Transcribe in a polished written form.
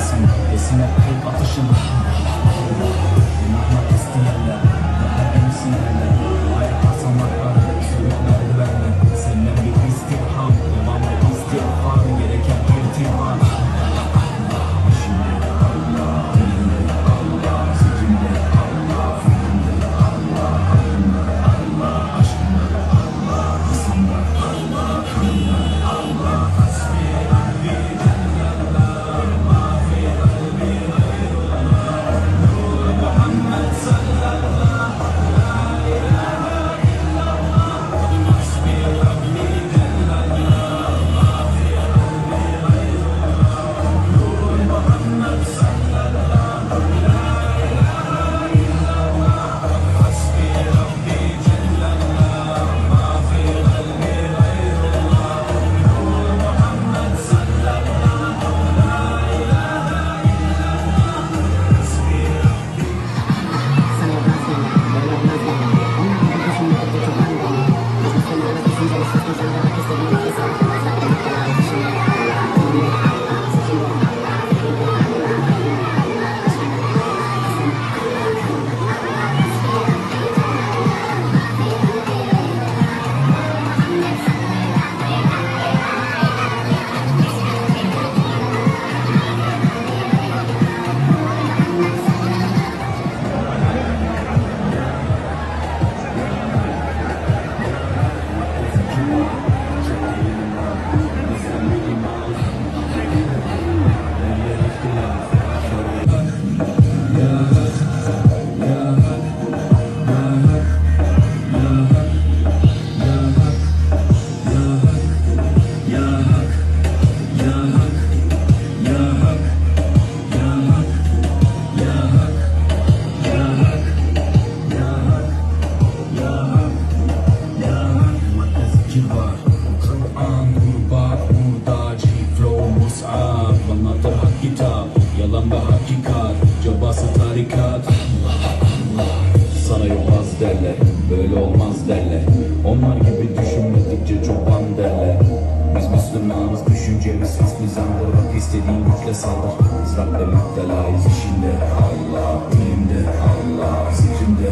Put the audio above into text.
gelsin, esine kalp atışın. Günahlar isteyenler, daha emsinler. Hayat basamaklar, sürük merdivenler. Senden bir istirham, devamlı istiğfar, gereken irtibat. Şimdi Allah, dilinde Allah, zikrimde Allah, fikrimde Allah, aklımda Allah, aşkımda Allah, hızımda Allah, kanımda Allah. Hasbi Rabbi Cellallah, ma fi kalbi gayrullah. Nur Muhammed sallallahu la ilahe illallah. Hasbi Rabbi Cellallah, ma fi kalbi gayrullah. Nur Muhammed sallallahu la ilahe illallah. Hasbi Rabbi Cellallah, ma fi kalbi gayrullah. Nur Muhammed sallallahu la ilahe illallah. Hasbi Rabbi. Sana yazmazlar, böyle olmazlar. Onlar da düşünmekte çok anlamlı. Biz Müslümanlar düşünceli suçlu canlılar istediği nefes almazlar. Demek düşünme Allah, dinle Allah, zikirle Allah, fikirle Allah, aklımda Allah, aşkımda Allah, hızımda Allah, Kur'an, kurban, hurdaci, flow, mus'ab, anlatır hak kitap, yalan ve hakikat, cabası tarikat. Allah Allah, sana yobaz derler, böyle olmaz derler. Onlar gibi düşünmedikçe çoban derler. Biz Müslümanız, düşüncemiz hasbi zandır. Bak istediğin güçle saldır. Biz Rab'le müptelayız, işinde Allah, dilimde Allah, zikrimde